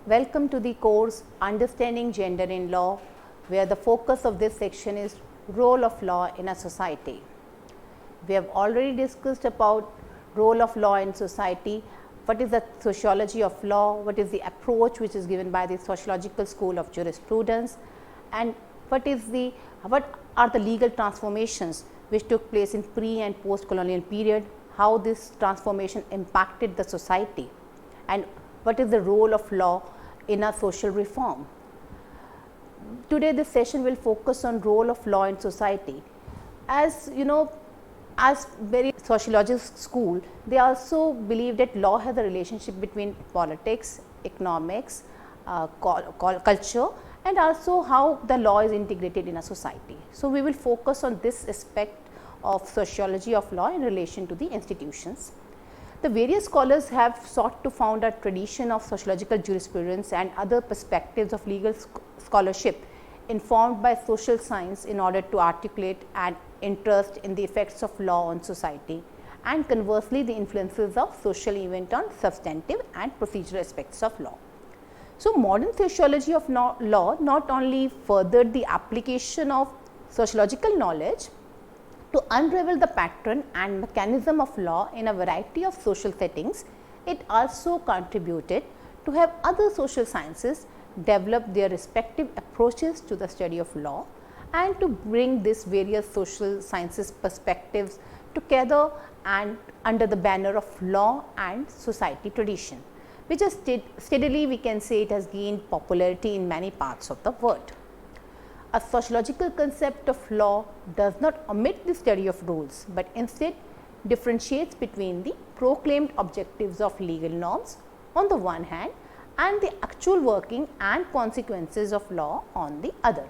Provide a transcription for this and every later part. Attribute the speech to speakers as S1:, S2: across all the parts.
S1: Welcome to the course Understanding Gender in Law, where the focus of this section is role of law in a society. We have already discussed about role of law in society, what is the sociology of law, what is the approach which is given by the sociological school of jurisprudence, and what are the legal transformations which took place in pre and post colonial period, how this transformation impacted the society, and what is the role of law in a social reform. Today this session will focus on role of law in society. As you know, as very sociologist school, they also believe that law has a relationship between politics, economics, culture, and also how the law is integrated in a society. So, we will focus on this aspect of sociology of law in relation to the institutions. The various scholars have sought to found a tradition of sociological jurisprudence and other perspectives of legal scholarship informed by social science in order to articulate an interest in the effects of law on society and conversely the influences of social event on substantive and procedural aspects of law. So, modern sociology of law not only furthered the application of sociological knowledge to unravel the pattern and mechanism of law in a variety of social settings, it also contributed to have other social sciences develop their respective approaches to the study of law and to bring these various social sciences perspectives together and under the banner of law and society tradition, which has steadily we can say it has gained popularity in many parts of the world. A sociological concept of law does not omit the study of rules, but instead differentiates between the proclaimed objectives of legal norms on the one hand and the actual working and consequences of law on the other.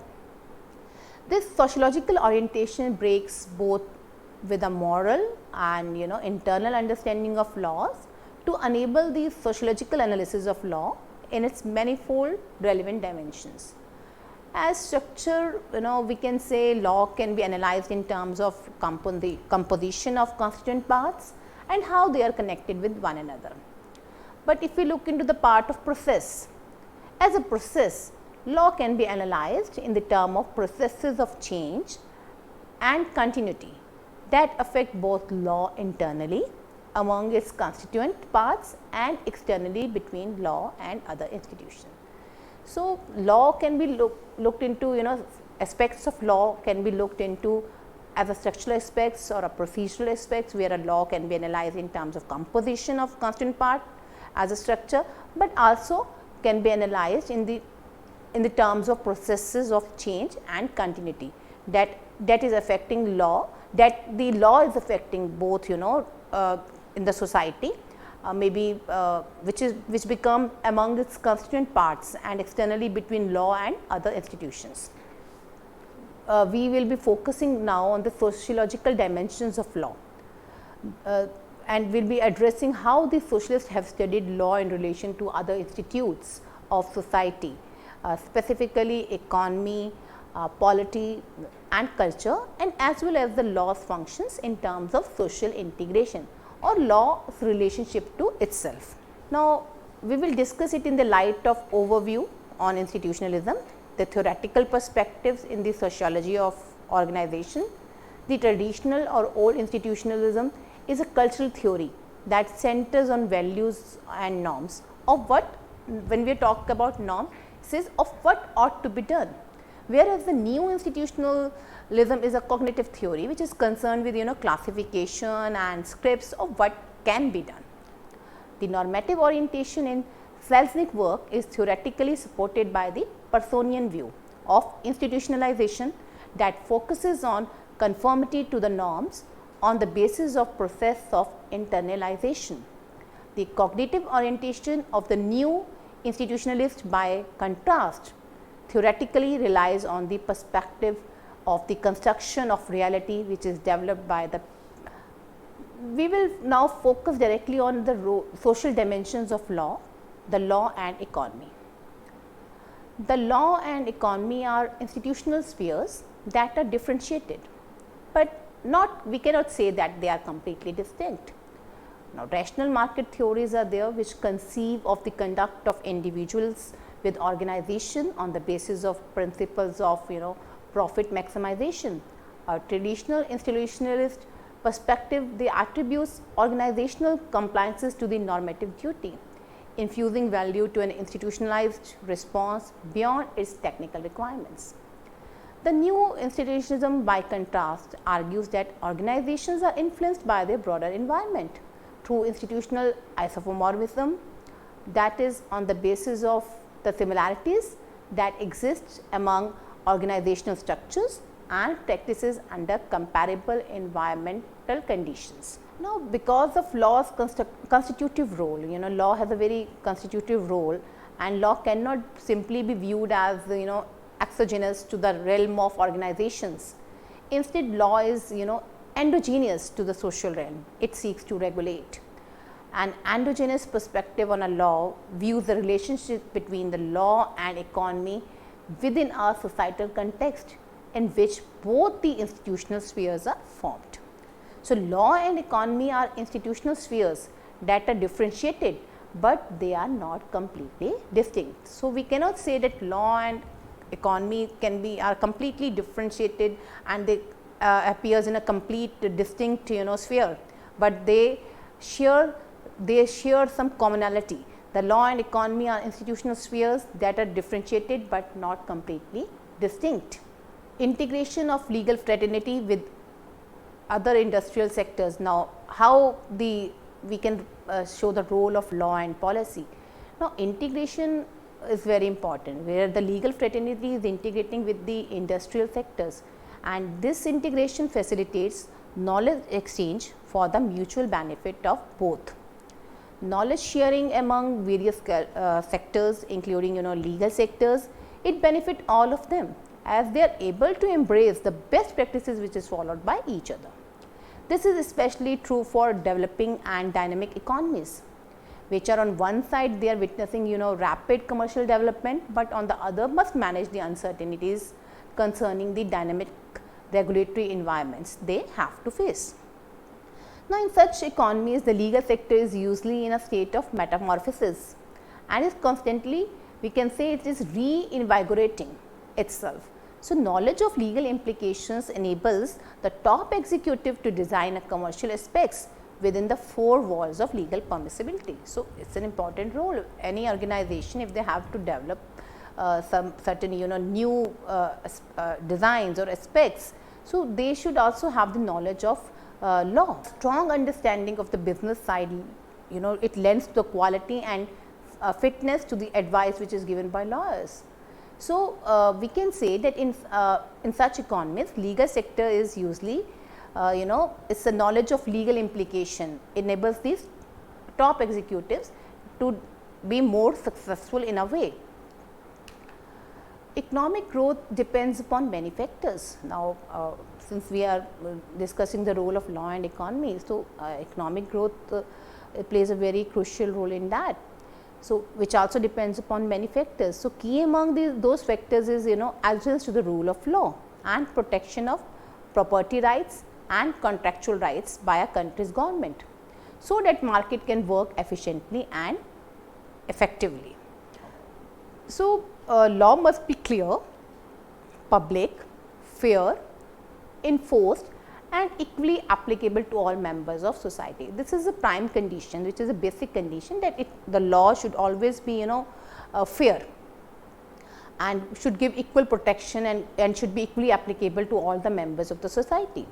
S1: This sociological orientation breaks both with a moral and internal understanding of laws to enable the sociological analysis of law in its manifold relevant dimensions. As structure, we can say law can be analyzed in terms of composition of constituent parts and how they are connected with one another. But if we look into the part of process, as a process, law can be analyzed in the term of processes of change and continuity that affect both law internally among its constituent parts and externally between law and other institutions. So, law can be looked into, aspects of law can be looked into as a structural aspects or a procedural aspects, where a law can be analyzed in terms of composition of constituent part as a structure, but also can be analyzed in the terms of processes of change and continuity that is affecting law, that the law is affecting both in the society, which become among its constituent parts and externally between law and other institutions. We will be focusing now on the sociological dimensions of law, and we will be addressing how the socialists have studied law in relation to other institutes of society, specifically economy, polity and culture, and as well as the law's functions in terms of social integration or law's relationship to itself. Now, we will discuss it in the light of overview on institutionalism, the theoretical perspectives in the sociology of organization. The traditional or old institutionalism is a cultural theory that centers on values and norms of what, when we talk about norm, says of what ought to be done, whereas the new institutionalism is a cognitive theory which is concerned with classification and scripts of what can be done. The normative orientation in Selznick's work is theoretically supported by the Pearsonian view of institutionalization that focuses on conformity to the norms on the basis of process of internalization. The cognitive orientation of the new institutionalist, by contrast, theoretically relies on the perspective of the construction of reality which is developed by the. We will now focus directly on the social dimensions of law, the law and economy. The law and economy are institutional spheres that are differentiated, but we cannot say that they are completely distinct. Now, rational market theories are there which conceive of the conduct of individuals with organization on the basis of principles of profit maximization. A traditional institutionalist perspective, they attributes organizational compliances to the normative duty, infusing value to an institutionalized response beyond its technical requirements. The new institutionalism, by contrast, argues that organizations are influenced by their broader environment through institutional isomorphism, that is, on the basis of the similarities that exist among organizational structures and practices under comparable environmental conditions. Now, because of law's constitutive role, law has a very constitutive role, and law cannot simply be viewed as exogenous to the realm of organizations. Instead, law is endogenous to the social realm. It seeks to regulate. An endogenous perspective on a law views the relationship between the law and economy within a societal context in which both the institutional spheres are formed. So, law and economy are institutional spheres that are differentiated, but they are not completely distinct. So, we cannot say that law and economy are completely differentiated and they appears in a complete distinct sphere, but they share some commonality. The law and economy are institutional spheres that are differentiated but not completely distinct. Integration of legal fraternity with other industrial sectors. Now, how we can show the role of law and policy. Now, integration is very important, where the legal fraternity is integrating with the industrial sectors, and this integration facilitates knowledge exchange for the mutual benefit of both. Knowledge sharing among various sectors, including legal sectors, it benefit all of them as they are able to embrace the best practices which is followed by each other. This is especially true for developing and dynamic economies, which are on one side they are witnessing rapid commercial development, but on the other must manage the uncertainties concerning the dynamic regulatory environments they have to face. Now, in such economies, the legal sector is usually in a state of metamorphosis and is constantly, we can say, it is reinvigorating itself. So, knowledge of legal implications enables the top executive to design a commercial aspects within the four walls of legal permissibility. So, it is an important role. Any organization, if they have to develop some certain new designs or aspects, so they should also have the knowledge of law. Strong understanding of the business side, it lends to the quality and fitness to the advice which is given by lawyers. So, we can say that in such economies, legal sector is usually it's a knowledge of legal implication enables these top executives to be more successful in a way. Economic growth depends upon many factors. Now, since we are discussing the role of law and economy, so economic growth plays a very crucial role in that. So, which also depends upon many factors. So, key among those factors is adherence to the rule of law and protection of property rights and contractual rights by a country's government, so that market can work efficiently and effectively. So, law must be clear, public, fair, enforced and equally applicable to all members of society. This is a prime condition, which is a basic condition, that the law should always be fair and should give equal protection and should be equally applicable to all the members of the society.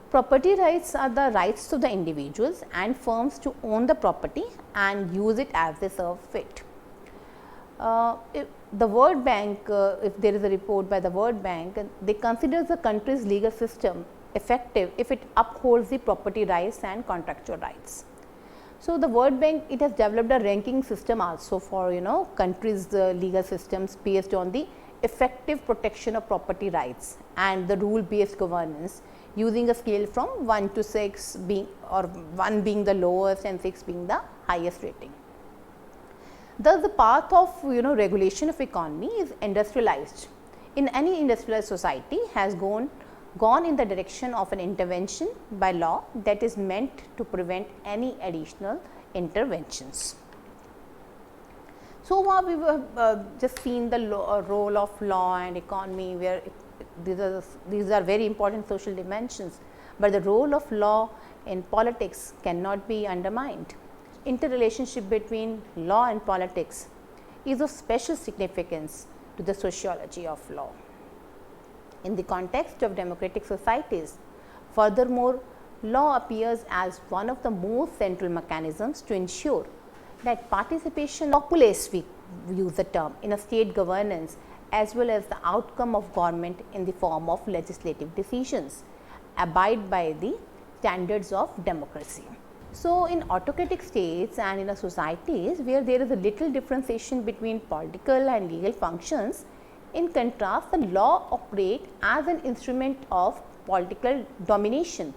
S1: Property rights are the rights to the individuals and firms to own the property and use it as they serve fit. If the World Bank, if there is a report by the World Bank, they consider the country's legal system effective if it upholds the property rights and contractual rights. So, the World Bank, it has developed a ranking system also for countries' legal systems based on the effective protection of property rights and the rule based governance, using a scale from 1 to 6 being, or 1 being the lowest and 6 being the highest rating. Thus, the path of regulation of economy is industrialized. In any industrialized society has gone gone in the direction of an intervention by law that is meant to prevent any additional interventions. So far we have just seen the role of law and economy, where these are very important social dimensions, but the role of law in politics cannot be undermined. Interrelationship between law and politics is of special significance to the sociology of law. In the context of democratic societies, furthermore, law appears as one of the most central mechanisms to ensure that participation populace, we use the term, in a state governance, as well as the outcome of government in the form of legislative decisions, abide by the standards of democracy. So, in autocratic states and in a societies where there is a little differentiation between political and legal functions, in contrast, the law operates as an instrument of political domination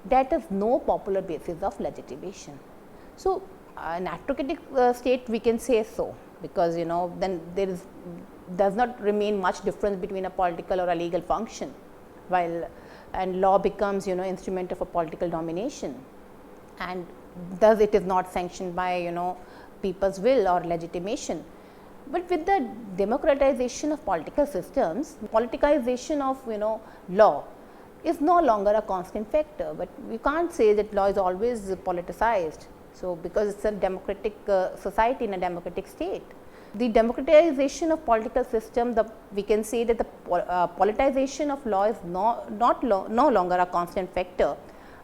S1: that has no popular basis of legitimation. So, an autocratic state, we can say so, because then there does not remain much difference between a political or a legal function, while and law becomes instrument of a political domination, and thus it is not sanctioned by people's will or legitimation. But with the democratization of political systems, politicization of law is no longer a constant factor, but we can't say that law is always politicized. So, because it's a democratic society in a democratic state, the democratization of political system, we can say that the politicization of law is no longer a constant factor,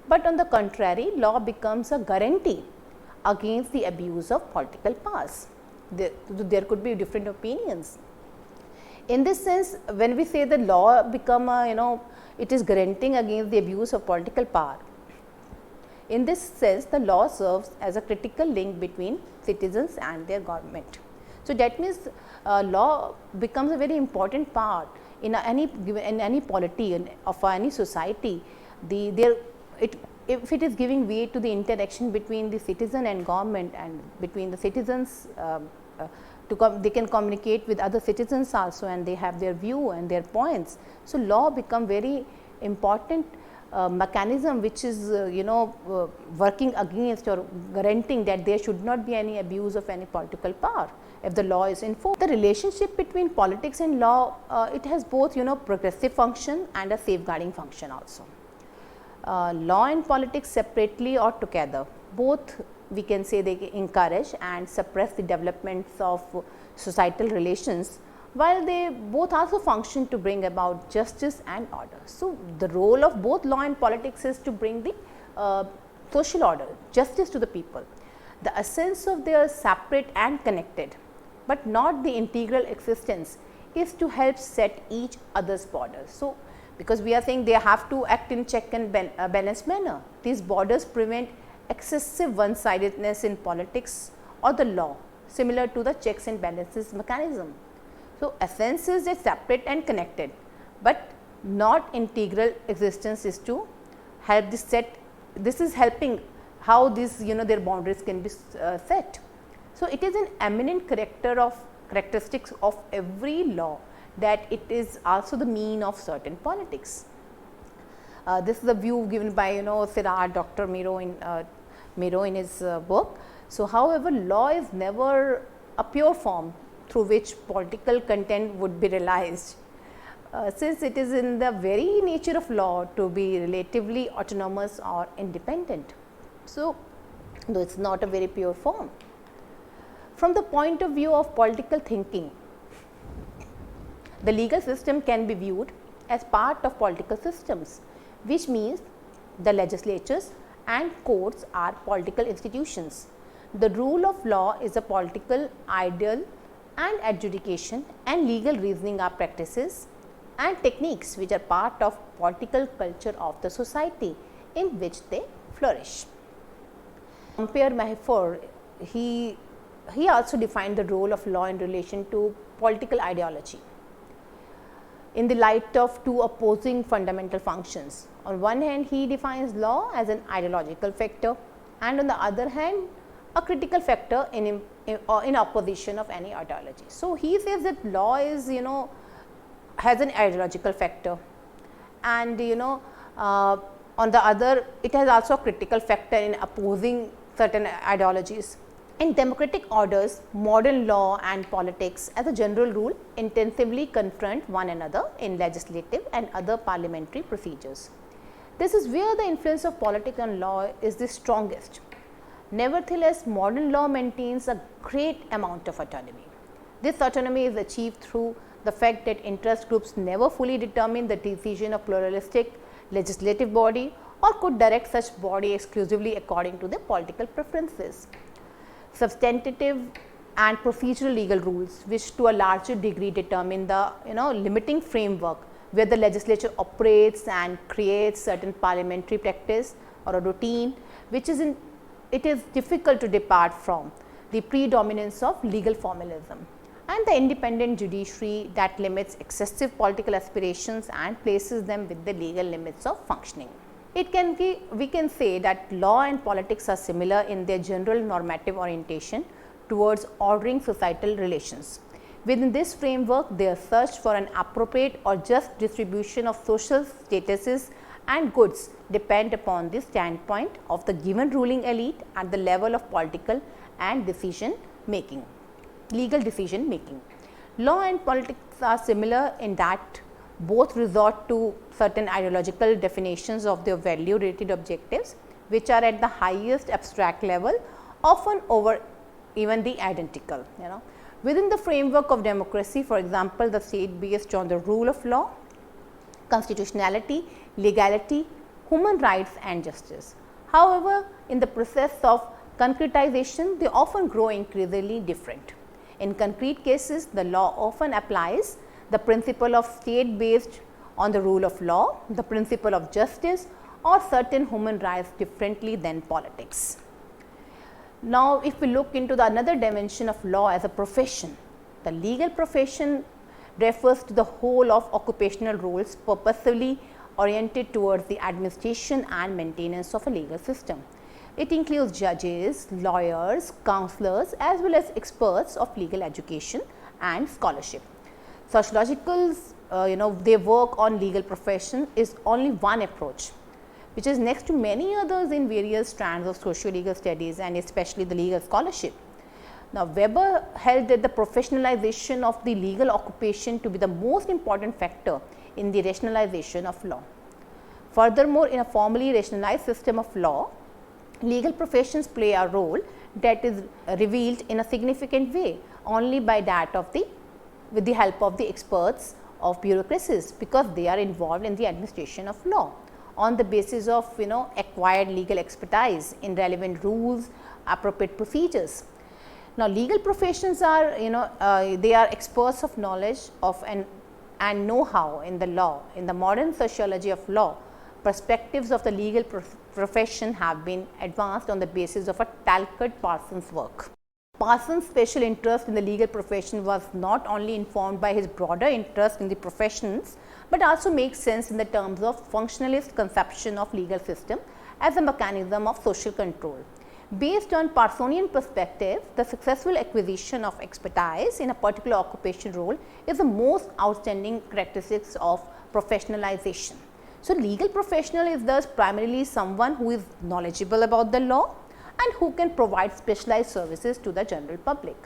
S1: but on the contrary, law becomes a guarantee against the abuse of political powers. There could be different opinions. In this sense, when we say that law become it is guaranteeing against the abuse of political power, in this sense the law serves as a critical link between citizens and their government. So, that means law becomes a very important part in any polity of any society. If it is giving way to the interaction between the citizen and government, and between the citizens, they can communicate with other citizens also, and they have their view and their points. So, law become very important mechanism which is working against or guaranteeing that there should not be any abuse of any political power if the law is enforced. The relationship between politics and law, it has both progressive function and a safeguarding function also. Law and politics separately or together, both we can say they encourage and suppress the developments of societal relations, while they both also function to bring about justice and order. So, the role of both law and politics is to bring the social order, justice to the people. The essence of their separate and connected, but not the integral existence, is to help set each other's borders. So, because we are saying they have to act in check and balance manner, these borders prevent excessive one-sidedness in politics or the law, similar to the checks and balances mechanism. So, essence is a separate and connected, but not integral existence is to help this set. This is helping how these their boundaries can be set. So, it is an eminent characteristics of every law that it is also the mean of certain politics. This is a view given by Sirard, Dr. Miro in his book. So, however, law is never a pure form through which political content would be realized, since it is in the very nature of law to be relatively autonomous or independent. So, though it is not a very pure form. From the point of view of political thinking, the legal system can be viewed as part of political systems, which means the legislatures and courts are political institutions. The rule of law is a political ideal, and adjudication and legal reasoning are practices and techniques which are part of political culture of the society in which they flourish. Pierre Mahéfort, he also defined the role of law in relation to political ideology in the light of two opposing fundamental functions. On one hand, he defines law as an ideological factor, and on the other hand, a critical factor in opposition of any ideology. So, he says that law is has an ideological factor, and on the other, it has also a critical factor in opposing certain ideologies. In democratic orders, modern law and politics as a general rule intensively confront one another in legislative and other parliamentary procedures. This is where the influence of politics on law is the strongest. Nevertheless, modern law maintains a great amount of autonomy. This autonomy is achieved through the fact that interest groups never fully determine the decision of pluralistic legislative body or could direct such body exclusively according to their political preferences. Substantive and procedural legal rules, which to a larger degree determine the limiting framework where the legislature operates and creates certain parliamentary practice or a routine, which it is difficult to depart from the predominance of legal formalism, and the independent judiciary that limits excessive political aspirations and places them with the legal limits of functioning. We can say that law and politics are similar in their general normative orientation towards ordering societal relations. Within this framework, their search for an appropriate or just distribution of social statuses and goods depend upon the standpoint of the given ruling elite at the level of political and legal decision making. Law and politics are similar in that both resort to certain ideological definitions of their value related objectives, which are at the highest abstract level, often over even the identical. Within the framework of democracy, for example, the state based on the rule of law, constitutionality, legality, human rights and justice. However, in the process of concretization, they often grow increasingly different. In concrete cases, the law often applies the principle of state based on the rule of law, the principle of justice or certain human rights differently than politics. Now, if we look into another dimension of law as a profession, the legal profession refers to the whole of occupational roles purposefully oriented towards the administration and maintenance of a legal system. It includes judges, lawyers, counselors as well as experts of legal education and scholarship. Sociologicals, they work on legal profession is only one approach, which is next to many others in various strands of socio-legal studies and especially the legal scholarship. Now, Weber held that the professionalization of the legal occupation to be the most important factor in the rationalization of law. Furthermore, in a formally rationalized system of law, legal professions play a role that is revealed in a significant way only by that of with the help of the experts of bureaucracies, because they are involved in the administration of law on the basis of acquired legal expertise in relevant rules, appropriate procedures. Now, legal professions are they are experts of knowledge of and know-how in the law. In the modern sociology of law, perspectives of the legal profession have been advanced on the basis of a Talcott Parsons work. Parsons' special interest in the legal profession was not only informed by his broader interest in the professions, but also makes sense in the terms of functionalist conception of legal system as a mechanism of social control. Based on Parsonian perspective, the successful acquisition of expertise in a particular occupation role is the most outstanding characteristics of professionalization. So, legal professional is thus primarily someone who is knowledgeable about the law and who can provide specialized services to the general public.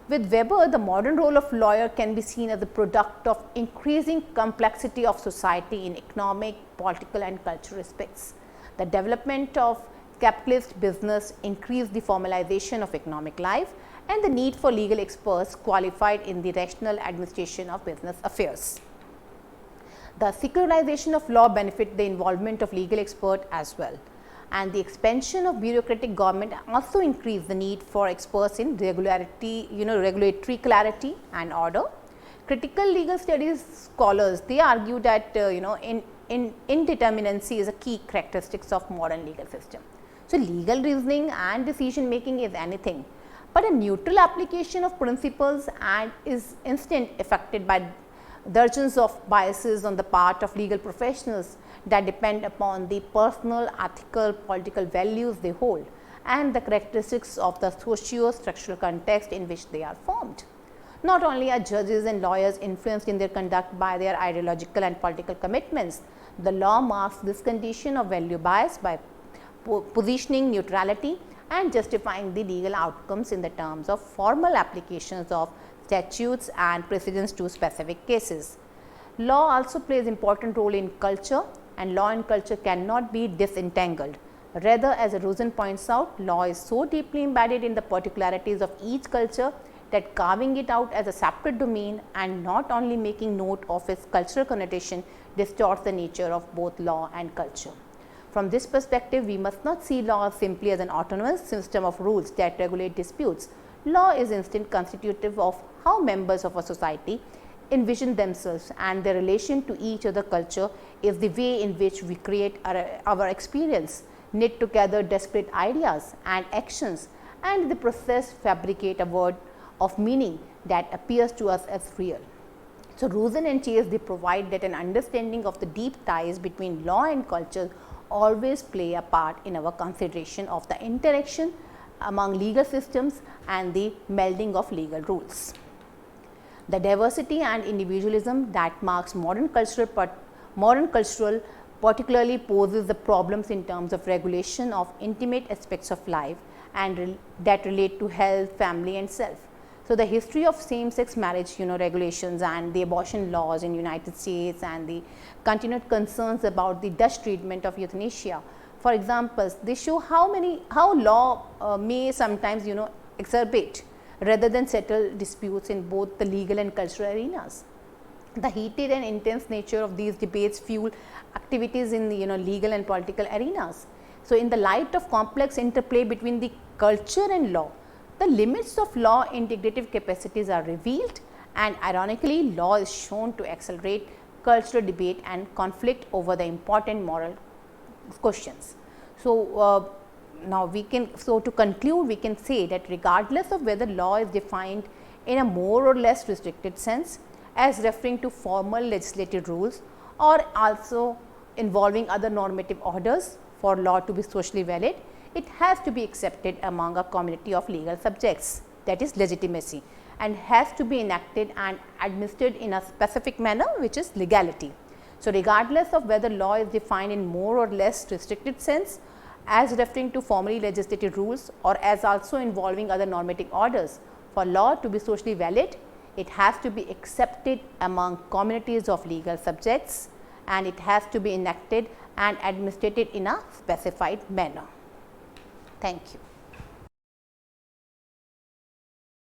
S1: With Weber, the modern role of lawyer can be seen as a product of increasing complexity of society in economic, political and cultural respects. The development of capitalist business increased the formalization of economic life and the need for legal experts qualified in the rational administration of business affairs. The secularization of law benefit the involvement of legal expert as well, and the expansion of bureaucratic government also increased the need for experts in regulatory clarity and order. Critical legal studies scholars, they argue that indeterminacy is a key characteristics of modern legal system. So, legal reasoning and decision making is anything but a neutral application of principles and is instant affected by dozens of biases on the part of legal professionals that depend upon the personal, ethical, political values they hold and the characteristics of the socio-structural context in which they are formed. Not only are judges and lawyers influenced in their conduct by their ideological and political commitments, the law marks this condition of value bias by positioning neutrality and justifying the legal outcomes in the terms of formal applications of statutes and precedents to specific cases. Law also plays important role in culture, and law and culture cannot be disentangled. Rather, as Rosen points out, law is so deeply embedded in the particularities of each culture that carving it out as a separate domain and not only making note of its cultural connotation distorts the nature of both law and culture. From this perspective, we must not see law simply as an autonomous system of rules that regulate disputes. Law is instead constitutive of how members of a society envision themselves, and their relation to each other culture is the way in which we create our experience, knit together disparate ideas and actions, and in the process fabricate a word of meaning that appears to us as real. So, Rosen and Chase, they provide that an understanding of the deep ties between law and culture always play a part in our consideration of the interaction among legal systems and the melding of legal rules. The diversity and individualism that marks modern cultural particularly poses the problems in terms of regulation of intimate aspects of life and that relate to health, family and self. So, the history of same-sex marriage regulations and the abortion laws in United States and the continued concerns about the Dutch treatment of euthanasia, for example, they show how law may sometimes exacerbate rather than settle disputes in both the legal and cultural arenas. The heated and intense nature of these debates fuel activities in the legal and political arenas. So, in the light of complex interplay between the culture and law, the limits of law integrative capacities are revealed, and ironically law is shown to accelerate cultural debate and conflict over the important moral questions. So, now to conclude, we can say that regardless of whether law is defined in a more or less restricted sense as referring to formal legislative rules or also involving other normative orders for law to be socially valid, it has to be accepted among a community of legal subjects, that is legitimacy, and has to be enacted and administered in a specific manner, which is legality. So, regardless of whether law is defined in more or less restricted sense as referring to formally legislative rules or as also involving other normative orders, for law to be socially valid, it has to be accepted among communities of legal subjects, and it has to be enacted and administered in a specified manner. Thank you.